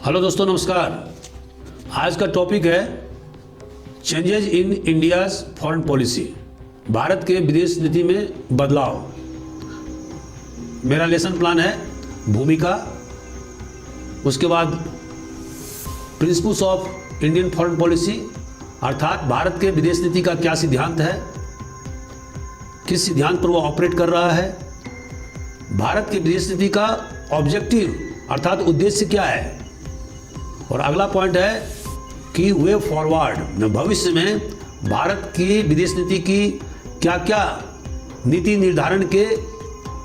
Hello दोस्तों, नमस्कार। आज का टॉपिक है changes in India's foreign policy, Bharat के विदेश नीति में बदलाव। मेरा लेसन प्लान है भूमिका, उसके बाद principles of Indian foreign policy, अर्थात भारत के विदेश नीति का क्या सिद्धांत है, किस सिद्धांत पर वो ऑपरेट कर रहा है, भारत की विदेश नीति का ऑब्जेक्टिव अर्थात उद्देश्य क्या है, और अगला पॉइंट है कि वे फॉरवर्ड, भविष्य में भारत की विदेश नीति की क्या क्या नीति निर्धारण के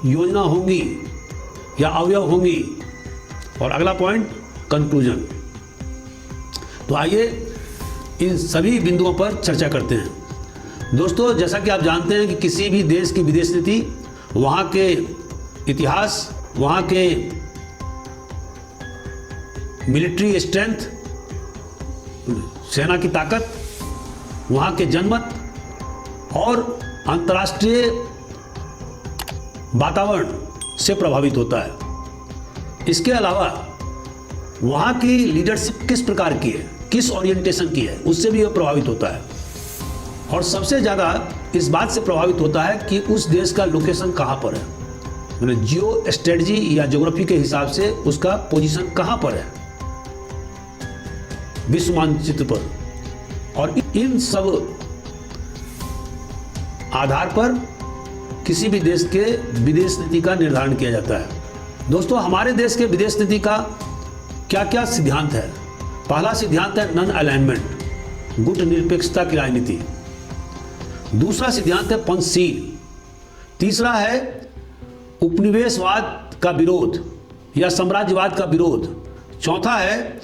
योजना होंगी या अवयव होंगी, और अगला पॉइंट कंक्लूजन। तो आइए इन सभी बिंदुओं पर चर्चा करते हैं। दोस्तों, जैसा कि आप जानते हैं कि किसी भी देश की विदेश नीति वहाँ के इतिहास, वहाँ के मिलिट्री स्ट्रेंथ, सेना की ताकत, वहाँ के जनमत और अंतर्राष्ट्रीय वातावरण से प्रभावित होता है। इसके अलावा वहाँ की लीडरशिप किस प्रकार की है, किस ओरिएंटेशन की है, उससे भी यह प्रभावित होता है। और सबसे ज़्यादा इस बात से प्रभावित होता है कि उस देश का लोकेशन कहाँ पर है, मतलब जियो स्ट्रेटजी या ज्योग्राफी के हिसाब से उसका पोजीशन कहाँ पर है विश्व मानचित्र पर। और इन सब आधार पर किसी भी देश के विदेश नीति का निर्धारण किया जाता है। दोस्तों, हमारे देश के विदेश नीति का क्या क्या सिद्धांत है। पहला सिद्धांत है नॉन अलाइनमेंट, गुट निरपेक्षता की राजनीति। दूसरा सिद्धांत है पंचशील। तीसरा है उपनिवेशवाद का विरोध या साम्राज्यवाद का विरोध। चौथा है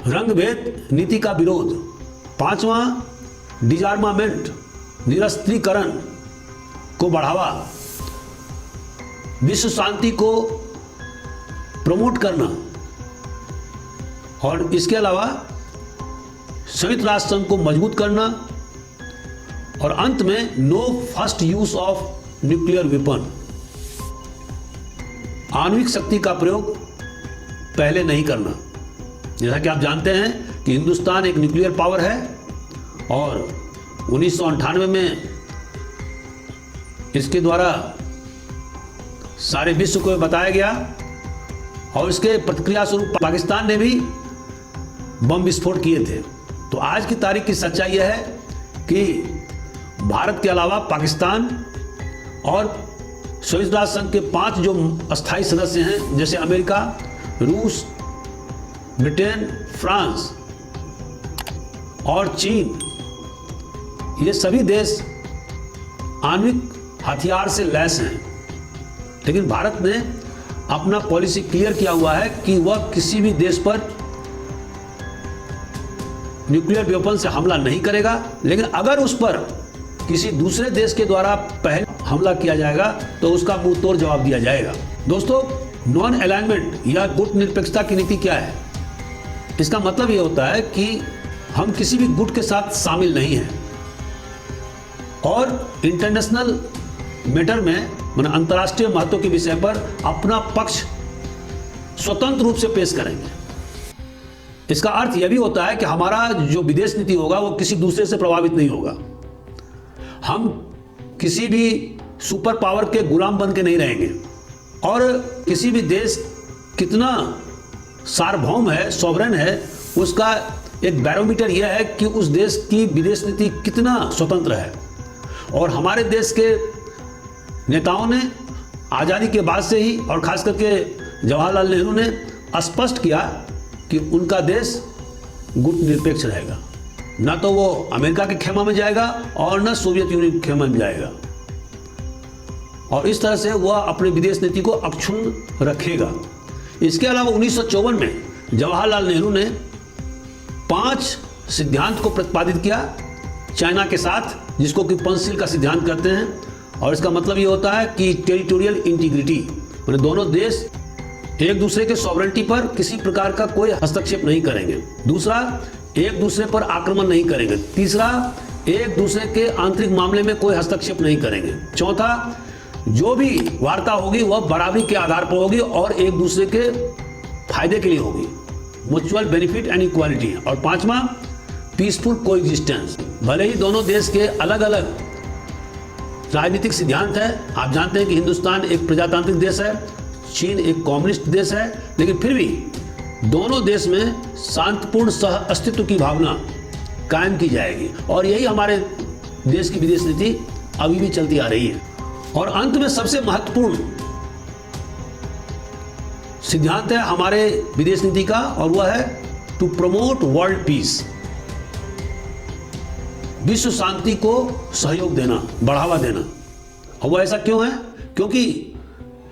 रंगभेद नीति का विरोध। पांचवा डिजार्मामेंट, निरस्त्रीकरण को बढ़ावा, विश्व शांति को प्रमोट करना, और इसके अलावा संयुक्त राष्ट्र संघ को मजबूत करना, और अंत में no first use of nuclear weapon, आणविक शक्ति का प्रयोग पहले नहीं करना। जैसा कि आप जानते हैं कि हिंदुस्तान एक न्यूक्लियर पावर है और 1998 में इसके द्वारा सारे विश्व को बताया गया, और इसके प्रतिक्रिया स्वरूप पाकिस्तान ने भी बम विस्फोट किए थे। तो आज की तारीख की सच्चाई यह है कि भारत के अलावा पाकिस्तान और संयुक्त राष्ट्र संघ के 5 जो अस्थायी सदस्य हैं, जैसे अमेरिका, रूस, ब्रिटेन, फ्रांस और चीन, ये सभी देश आणविक हथियार से लैस हैं। लेकिन भारत ने अपना पॉलिसी क्लियर किया हुआ है कि वह किसी भी देश पर न्यूक्लियर वेपन से हमला नहीं करेगा, लेकिन अगर उस पर किसी दूसरे देश के द्वारा पहले हमला किया जाएगा तो उसका मुंह तोड़ जवाब दिया जाएगा। दोस्तों, नॉन अलाइनमेंट या गुट निरपेक्षता की नीति क्या है? इसका मतलब यह होता है कि हम किसी भी गुट के साथ शामिल नहीं हैं और इंटरनेशनल मैटर में, मतलब अंतर्राष्ट्रीय महत्व के विषय पर अपना पक्ष स्वतंत्र रूप से पेश करेंगे। इसका अर्थ यह भी होता है कि हमारा जो विदेश नीति होगा वो किसी दूसरे से प्रभावित नहीं होगा। हम किसी भी सुपर पावर के गुलाम बन के नहीं रहेंगे, और किसी भी देश कितना सार्वभौम है, सॉवरेन है, उसका एक बैरोमीटर यह है कि उस देश की विदेश नीति कितना स्वतंत्र है। और हमारे देश के नेताओं ने आज़ादी के बाद से ही, और खास करके जवाहरलाल नेहरू ने स्पष्ट किया कि उनका देश गुट निरपेक्ष रहेगा, ना तो वो अमेरिका के खेमा में जाएगा और न सोवियत यूनियन के खेमा में जाएगा। और इस तरह से वह अपनी विदेश नीति को अक्षुण्ण रखेगा। इसके अलावा 1954 में जवाहरलाल नेहरू ने 5 सिद्धांत को प्रतिपादित किया चाइना के साथ, जिसको कि पंचशील का सिद्धांत कहते हैं। और इसका मतलब ये होता है कि टेरिटोरियल इंटीग्रिटी, मतलब दोनों देश एक दूसरे के सॉवरेनिटी पर किसी प्रकार का कोई हस्तक्षेप नहीं करेंगे। दूसरा, एक दूसरे पर आक्रमण नहीं करेंगे। तीसरा, एक दूसरे के आंतरिक मामले में कोई हस्तक्षेप नहीं करेंगे। चौथा, जो भी वार्ता होगी वह बराबरी के आधार पर होगी और एक दूसरे के फायदे के लिए होगी, म्यूचुअल बेनिफिट एंड इक्वालिटी। और पांचवा, पीसफुल कोएग्जिस्टेंस। भले ही दोनों देश के अलग अलग राजनीतिक सिद्धांत है, आप जानते हैं कि हिंदुस्तान एक प्रजातांत्रिक देश है, चीन एक कम्युनिस्ट देश है, लेकिन फिर भी दोनों देश में शांतिपूर्ण सह अस्तित्व की भावना कायम की जाएगी। और यही हमारे देश की विदेश नीति अभी भी चलती आ रही है। और अंत में सबसे महत्वपूर्ण सिद्धांत है हमारे विदेश नीति का, और वह है टू प्रमोट वर्ल्ड पीस। विश्व शांति को सहयोग देना, बढ़ावा देना। और वह ऐसा क्यों है? क्योंकि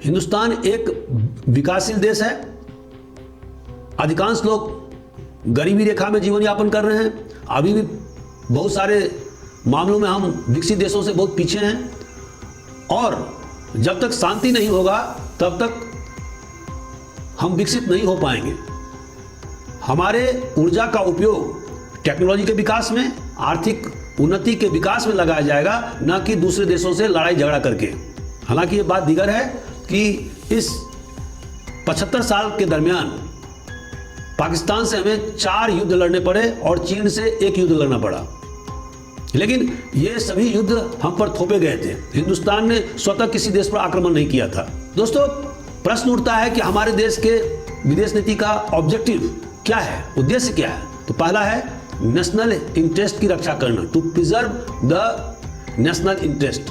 हिंदुस्तान एक विकासशील देश है, अधिकांश लोग गरीबी रेखा में जीवन यापन कर रहे हैं, अभी भी बहुत सारे मामलों में हम विकसित देशों से बहुत पीछे हैं। और जब तक शांति नहीं होगा तब तक हम विकसित नहीं हो पाएंगे। हमारे ऊर्जा का उपयोग टेक्नोलॉजी के विकास में, आर्थिक उन्नति के विकास में लगाया जाएगा, न कि दूसरे देशों से लड़ाई झगड़ा करके। हालांकि ये बात दीगर है कि इस 75 साल के दरमियान पाकिस्तान से हमें 4 युद्ध लड़ने पड़े और चीन से 1 युद्ध लड़ना पड़ा, लेकिन ये सभी युद्ध हम पर थोपे गए थे। हिंदुस्तान ने स्वतः किसी देश पर आक्रमण नहीं किया था। दोस्तों, प्रश्न उठता है कि हमारे देश के विदेश नीति का ऑब्जेक्टिव क्या है, उद्देश्य क्या है? तो पहला है नेशनल इंटरेस्ट की रक्षा करना, to preserve the national interest,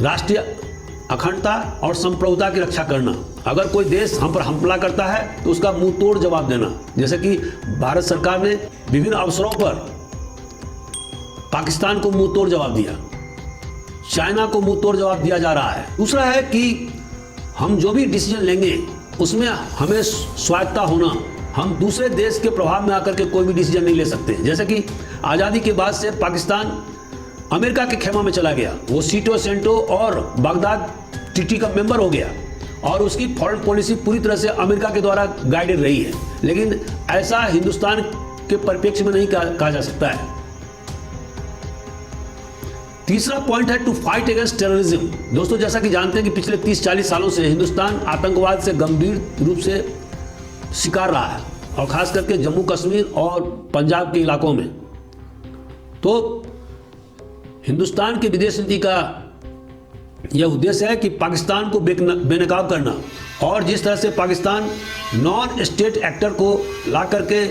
राष्ट्रीय अखंडता और संप्रभुता की रक्षा करना। अगर कोई देश हम पर हमला करता है तो उसका मुंह तोड़ जवाब देना, जैसे कि भारत सरकार ने विभिन्न अवसरों पर पाकिस्तान को मुंह तोड़ जवाब दिया, चाइना को मुंह तोड़ जवाब दिया जा रहा है। दूसरा है कि हम जो भी डिसीजन लेंगे उसमें हमें स्वायत्ता होना, हम दूसरे देश के प्रभाव में आकर के कोई भी डिसीजन नहीं ले सकते। जैसे कि आज़ादी के बाद से पाकिस्तान अमेरिका के खेमा में चला गया, वो सीटो सेंटो और बगदाद टीटी का मेंबर हो गया और उसकी फॉरेन पॉलिसी पूरी तरह से अमेरिका के द्वारा गाइडेड रही है। लेकिन ऐसा हिंदुस्तान के परिप्रेक्ष्य में नहीं कहा जा सकता है। तीसरा पॉइंट है टू फाइट अगेंस्ट टेररिज्म। दोस्तों, जैसा कि जानते हैं कि पिछले 30-40 सालों से हिंदुस्तान आतंकवाद से गंभीर रूप से शिकार रहा है, और खास करके जम्मू कश्मीर और पंजाब के इलाकों में। तो हिंदुस्तान की विदेश नीति का यह उद्देश्य है कि पाकिस्तान को बेनकाब करना, और जिस तरह से पाकिस्तान नॉन स्टेट एक्टर को ला करके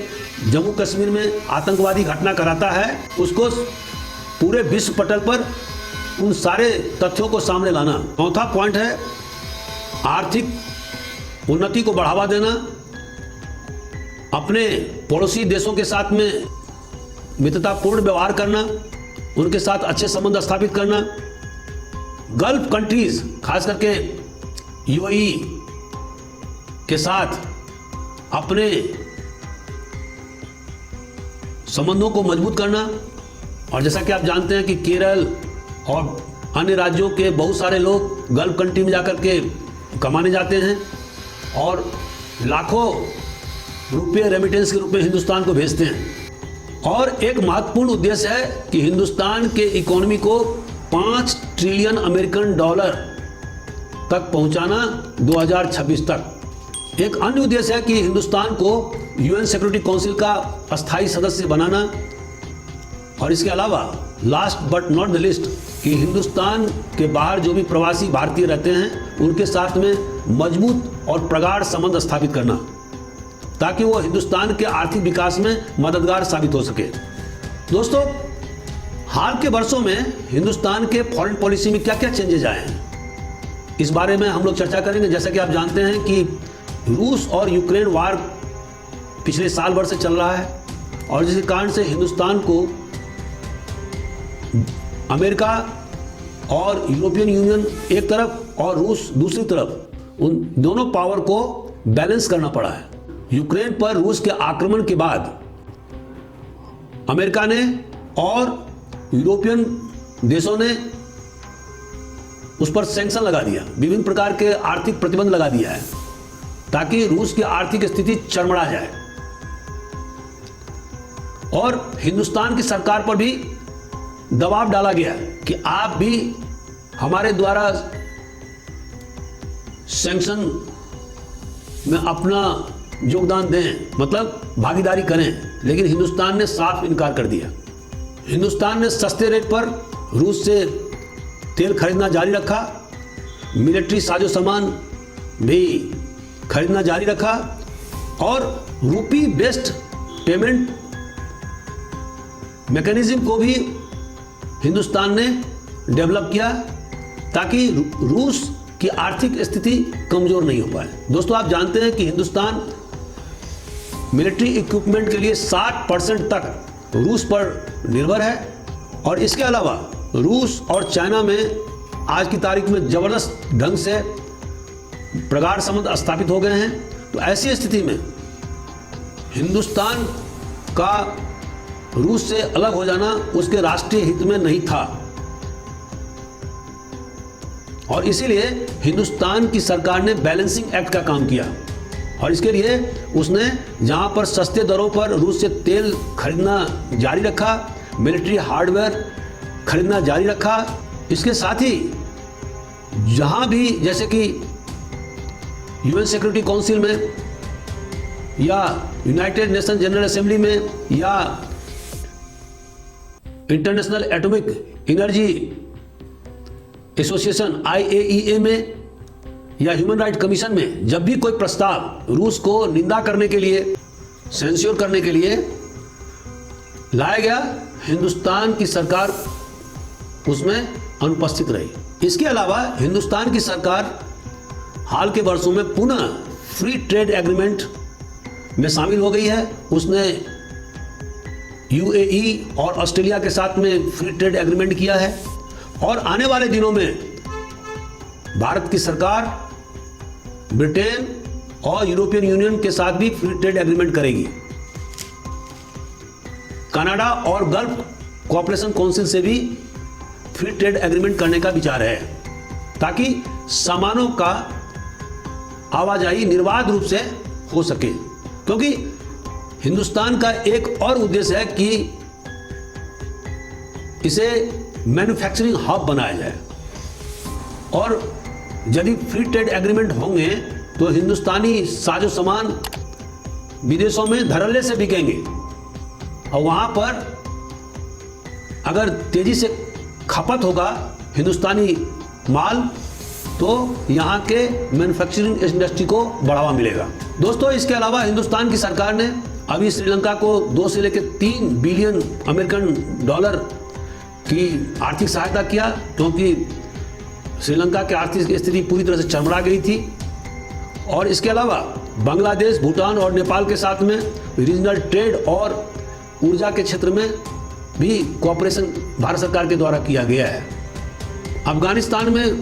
जम्मू कश्मीर में आतंकवादी घटना कराता है, उसको पूरे विश्व पटल पर उन सारे तथ्यों को सामने लाना। चौथा पॉइंट है आर्थिक उन्नति को बढ़ावा देना, अपने पड़ोसी देशों के साथ में मित्रतापूर्ण व्यवहार करना, उनके साथ अच्छे संबंध स्थापित करना। गल्फ कंट्रीज, खास करके यूएई के साथ अपने संबंधों को मजबूत करना। और जैसा कि आप जानते हैं कि केरल और अन्य राज्यों के बहुत सारे लोग गल्फ कंट्री में जाकर के कमाने जाते हैं और लाखों रुपये रेमिटेंस के रूप में हिंदुस्तान को भेजते हैं। और एक महत्वपूर्ण उद्देश्य है कि हिंदुस्तान के इकोनॉमी को 5 ट्रिलियन अमेरिकन डॉलर तक पहुंचाना 2026 तक। एक अन्य उद्देश्य है कि हिंदुस्तान को यूएन सिक्योरिटी काउंसिल का अस्थायी सदस्य बनाना। और इसके अलावा last but not the list कि हिंदुस्तान के बाहर जो भी प्रवासी भारतीय रहते हैं उनके साथ में मजबूत और प्रगाढ़ संबंध स्थापित करना, ताकि वो हिंदुस्तान के आर्थिक विकास में मददगार साबित हो सके। दोस्तों, हाल के वर्षों में हिंदुस्तान के फॉरेन पॉलिसी में क्या क्या चेंजेज आए हैं, इस बारे में हम लोग चर्चा करेंगे। जैसा कि आप जानते हैं कि रूस और यूक्रेन वार पिछले साल भर से चल रहा है, और जिसके कारण से हिंदुस्तान को अमेरिका और यूरोपियन यूनियन एक तरफ और रूस दूसरी तरफ, उन दोनों पावर को बैलेंस करना पड़ा है। यूक्रेन पर रूस के आक्रमण के बाद अमेरिका ने और यूरोपियन देशों ने उस पर सैंक्शन लगा दिया, विभिन्न प्रकार के आर्थिक प्रतिबंध लगा दिया है, ताकि रूस की आर्थिक स्थिति चरमरा जाए। और हिंदुस्तान की सरकार पर भी दबाव डाला गया कि आप भी हमारे द्वारा सैंक्शन में अपना योगदान दें, मतलब भागीदारी करें, लेकिन हिंदुस्तान ने साफ इनकार कर दिया। हिंदुस्तान ने सस्ते रेट पर रूस से तेल खरीदना जारी रखा, मिलिट्री साजो सामान भी खरीदना जारी रखा और रूपी बेस्ड पेमेंट मैकेनिज्म को भी हिंदुस्तान ने डेवलप किया ताकि रूस की आर्थिक स्थिति कमजोर नहीं हो पाए। दोस्तों, आप जानते हैं कि हिंदुस्तान मिलिट्री इक्विपमेंट के लिए 60% तक रूस पर निर्भर है और इसके अलावा रूस और चाइना में आज की तारीख में जबरदस्त ढंग से प्रगाढ़ संबंध स्थापित हो गए हैं। तो ऐसी स्थिति में हिंदुस्तान का रूस से अलग हो जाना उसके राष्ट्रीय हित में नहीं था और इसीलिए हिंदुस्तान की सरकार ने बैलेंसिंग एक्ट का काम किया और इसके लिए उसने जहां पर सस्ते दरों पर रूस से तेल खरीदना जारी रखा, मिलिट्री हार्डवेयर खरीदना जारी रखा, इसके साथ ही जहां भी जैसे कि यूएन सिक्योरिटी काउंसिल में या यूनाइटेड नेशन जनरल असेंबली में या international atomic energy association IAEA में या ह्यूमन राइट कमीशन में जब भी कोई प्रस्ताव रूस को निंदा करने के लिए, सेंस्योर करने के लिए लाया गया, हिंदुस्तान की सरकार उसमें अनुपस्थित रही। इसके अलावा हिंदुस्तान की सरकार हाल के वर्षों में पुनः फ्री ट्रेड एग्रीमेंट में शामिल हो गई है। उसने UAE और ऑस्ट्रेलिया के साथ में फ्री ट्रेड एग्रीमेंट किया है और आने वाले दिनों में भारत की सरकार ब्रिटेन और यूरोपियन यूनियन के साथ भी फ्री ट्रेड एग्रीमेंट करेगी। कनाडा और गल्फ कोऑपरेशन काउंसिल से भी फ्री ट्रेड एग्रीमेंट करने का विचार है ताकि सामानों का आवाजाही निर्बाध रूप से हो सके, क्योंकि हिंदुस्तान का एक और उद्देश्य है कि इसे मैन्युफैक्चरिंग हब बनाया जाए और यदि फ्री ट्रेड एग्रीमेंट होंगे तो हिंदुस्तानी साजो सामान विदेशों में धड़ल्ले से बिकेंगे और वहां पर अगर तेजी से खपत होगा हिंदुस्तानी माल तो यहां के मैन्युफैक्चरिंग इंडस्ट्री को बढ़ावा मिलेगा। दोस्तों, इसके अलावा हिंदुस्तान की सरकार ने अभी श्रीलंका को 2 से लेकर 3 बिलियन अमेरिकन डॉलर की आर्थिक सहायता किया, क्योंकि श्रीलंका की आर्थिक स्थिति पूरी तरह से चरमरा गई थी। और इसके अलावा बांग्लादेश, भूटान और नेपाल के साथ में रीजनल ट्रेड और ऊर्जा के क्षेत्र में भी कोऑपरेशन भारत सरकार के द्वारा किया गया है। अफगानिस्तान में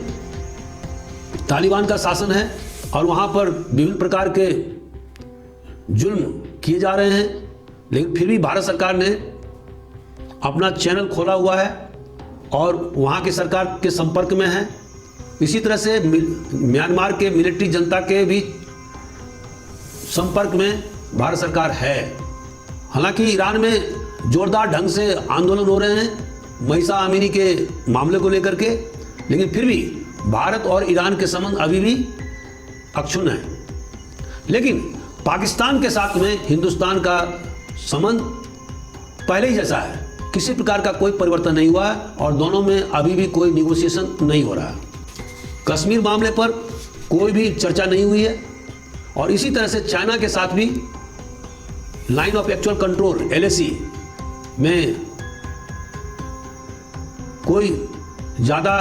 तालिबान का शासन है और वहाँ पर विभिन्न प्रकार के जुल्म किए जा रहे हैं, लेकिन फिर भी भारत सरकार ने अपना चैनल खोला हुआ है और वहाँ की सरकार के संपर्क में है। इसी तरह से म्यांमार के मिलिट्री जनता के भी संपर्क में भारत सरकार है। हालांकि ईरान में जोरदार ढंग से आंदोलन हो रहे हैं महिसा अमीरी के मामले को लेकर के, लेकिन फिर भी भारत और ईरान के संबंध अभी भी अक्षुण्ण है। लेकिन पाकिस्तान के साथ में हिंदुस्तान का संबंध पहले ही जैसा है, किसी प्रकार का कोई परिवर्तन नहीं हुआ है और दोनों में अभी भी कोई निगोशिएशन नहीं हो रहा है। कश्मीर मामले पर कोई भी चर्चा नहीं हुई है और इसी तरह से चाइना के साथ भी line of actual control LAC में कोई ज़्यादा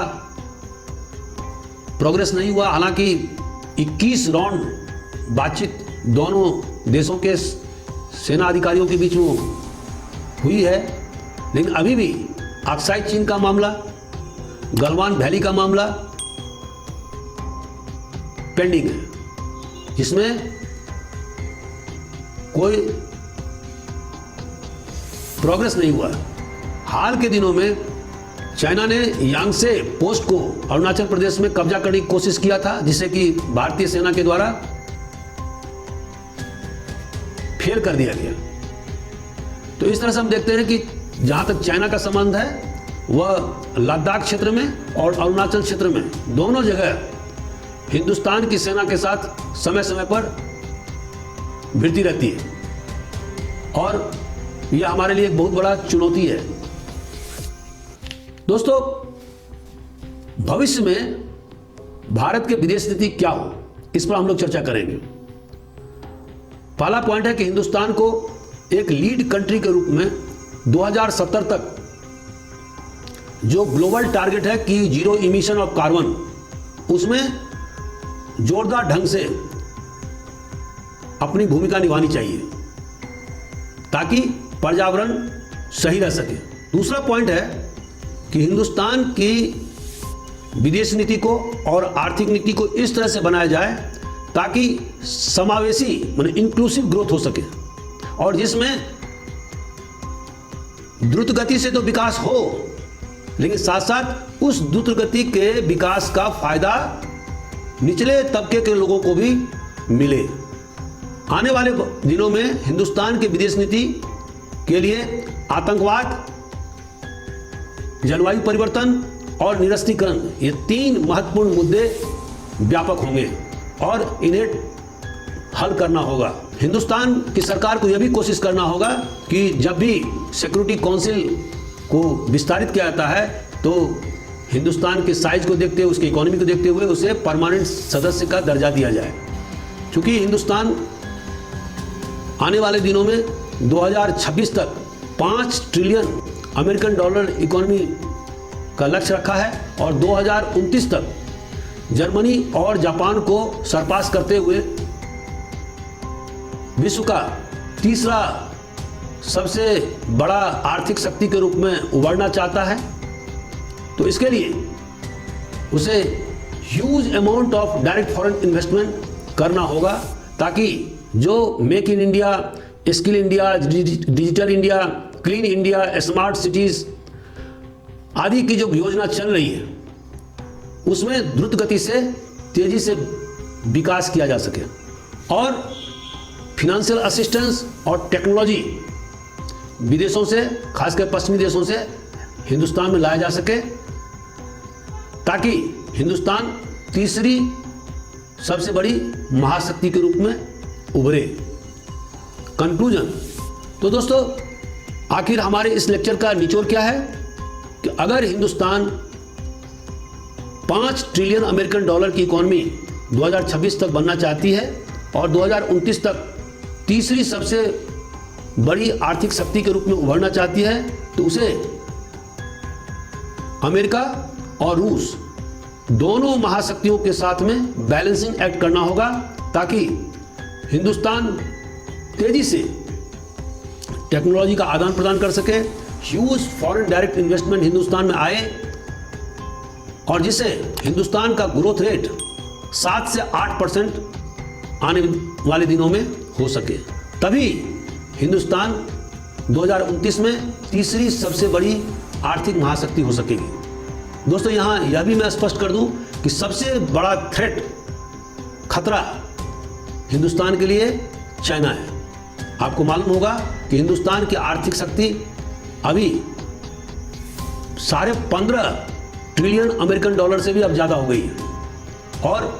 प्रोग्रेस नहीं हुआ। हालांकि 21 राउंड बातचीत दोनों देशों के सेना अधिकारियों के बीच में हुई है, लेकिन अभी भी अक्साई चीन का मामला, गलवान वैली का मामला पेंडिंग है, जिसमें कोई प्रोग्रेस नहीं हुआ। हाल के दिनों में चाइना ने यांगसे पोस्ट को अरुणाचल प्रदेश में कब्जा करने की कोशिश किया था, जिसे कि भारतीय सेना के द्वारा फेल कर दिया गया। तो इस तरह से हम देखते हैं कि जहां तक चाइना का संबंध है वह लद्दाख क्षेत्र में और अरुणाचल क्षेत्र में दोनों जगह हिंदुस्तान की सेना के साथ समय समय पर भिड़ती रहती है और यह हमारे लिए एक बहुत बड़ा चुनौती है। दोस्तों, भविष्य में भारत के विदेश नीति क्या हो, इस पर हम लोग चर्चा करेंगे। पहला पॉइंट है कि हिंदुस्तान को एक लीड कंट्री के रूप में 2070 तक जो ग्लोबल टारगेट है कि जीरो इमिशन ऑफ कार्बन, उसमें जोरदार ढंग से अपनी भूमिका निभानी चाहिए ताकि पर्यावरण सही रह सके। दूसरा पॉइंट है कि हिंदुस्तान की विदेश नीति को और आर्थिक नीति को इस तरह से बनाया जाए ताकि समावेशी माने इंक्लूसिव ग्रोथ हो सके, और जिसमें द्रुत गति से तो विकास हो, लेकिन साथ साथ उस द्रुत गति के विकास का फायदा निचले तबके के लोगों को भी मिले। आने वाले दिनों में हिंदुस्तान की विदेश नीति के लिए आतंकवाद, जलवायु परिवर्तन और निरस्त्रीकरण, ये 3 महत्वपूर्ण मुद्दे व्यापक होंगे और इन्हें हल करना होगा। हिंदुस्तान की सरकार को यह भी कोशिश करना होगा कि जब भी सिक्योरिटी काउंसिल को विस्तारित किया जाता है तो हिंदुस्तान के साइज को देखते हुए, उसकी इकोनॉमी को देखते हुए उसे परमानेंट सदस्य का दर्जा दिया जाए। क्योंकि हिंदुस्तान आने वाले दिनों में 2026 तक 5 ट्रिलियन अमेरिकन डॉलर इकोनॉमी का लक्ष्य रखा है और 2029 तक जर्मनी और जापान को सरपास करते हुए विश्व का तीसरा सबसे बड़ा आर्थिक शक्ति के रूप में उभरना चाहता है। तो इसके लिए उसे huge amount of direct foreign investment करना होगा ताकि जो make in India, skill India, digital India, clean India, smart cities आदि की जो योजना चल रही है उसमें द्रुत गति से तेजी से विकास किया जा सके और फिनेंशियल असिस्टेंस और टेक्नोलॉजी विदेशों से, खासकर पश्चिमी देशों से हिंदुस्तान में लाया जा सके ताकि हिंदुस्तान तीसरी सबसे बड़ी महाशक्ति के रूप में उभरे। कंक्लूजन। तो दोस्तों, आखिर हमारे इस लेक्चर का निचोड़ क्या है कि अगर हिंदुस्तान 5 ट्रिलियन अमेरिकन डॉलर की इकोनॉमी 2026 तक बनना चाहती है और 2029 तक तीसरी सबसे बड़ी आर्थिक शक्ति के रूप में उभरना चाहती है, तो उसे अमेरिका और रूस दोनों महाशक्तियों के साथ में बैलेंसिंग एक्ट करना होगा ताकि हिंदुस्तान तेजी से टेक्नोलॉजी का आदान प्रदान कर सके, huge foreign direct investment Hindustan में आए और जिससे हिंदुस्तान का ग्रोथ रेट 7 से 8% आने वाले दिनों में हो सके। तभी हिंदुस्तान 2029 में तीसरी सबसे बड़ी आर्थिक महाशक्ति हो सकेगी। दोस्तों, यहाँ यह भी मैं स्पष्ट कर दूं कि सबसे बड़ा थ्रेट, खतरा हिंदुस्तान के लिए चाइना है। आपको मालूम होगा कि हिंदुस्तान की आर्थिक शक्ति अभी 15.5 ट्रिलियन अमेरिकन डॉलर से भी अब ज़्यादा हो गई है और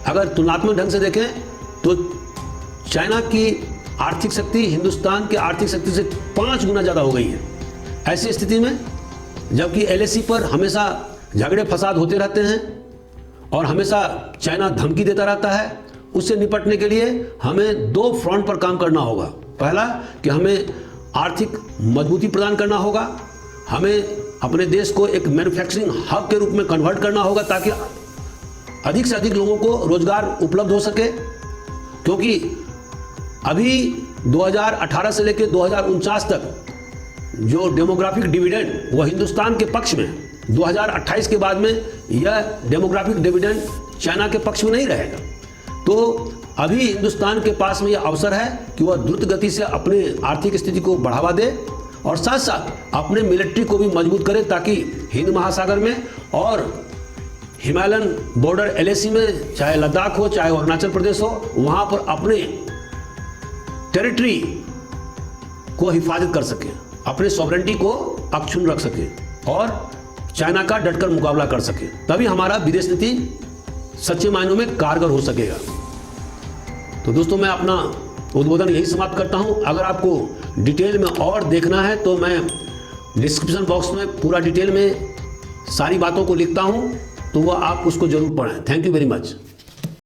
अगर तुलनात्मक ढंग से देखें तो चाइना की आर्थिक शक्ति हिंदुस्तान की आर्थिक शक्ति से 5 गुना ज़्यादा हो गई है। ऐसी स्थिति में जबकि LAC पर हमेशा झगड़े फसाद होते रहते हैं और हमेशा चाइना धमकी देता रहता है, उससे निपटने के लिए हमें 2 फ्रंट पर काम करना होगा। पहला कि हमें आर्थिक मजबूती प्रदान करना होगा, हमें अपने देश को एक मैन्युफैक्चरिंग हब के रूप में कन्वर्ट करना होगा ताकि अधिक से अधिक लोगों को रोजगार उपलब्ध हो सके। क्योंकि अभी 2018 से लेकर 2049 तक जो डेमोग्राफिक डिविडेंड वो हिंदुस्तान के पक्ष में, 2028 के बाद में यह डेमोग्राफिक डिविडेंड चाइना के पक्ष में नहीं रहेगा। तो अभी हिंदुस्तान के पास में यह अवसर है कि वह द्रुत गति से अपने आर्थिक स्थिति को बढ़ावा दे और साथ साथ अपने मिलिट्री को भी मजबूत करे ताकि हिंद महासागर में और हिमालयन बॉर्डर LAC में, चाहे लद्दाख हो चाहे अरुणाचल प्रदेश हो, वहां पर अपने टेरिटरी को हिफाजत कर सके, अपने सॉवरेंटी को अक्षुण्ण रख सके और चाइना का डटकर मुकाबला कर सके। तभी हमारा विदेश नीति सच्चे मायनों में कारगर हो सकेगा। तो दोस्तों, मैं अपना उद्बोधन यही समाप्त करता हूं। अगर आपको डिटेल में और देखना है तो मैं डिस्क्रिप्शन बॉक्स में पूरा डिटेल में सारी बातों को लिखता हूं, तो वह आप उसको जरूर पढ़ें। Thank you very much.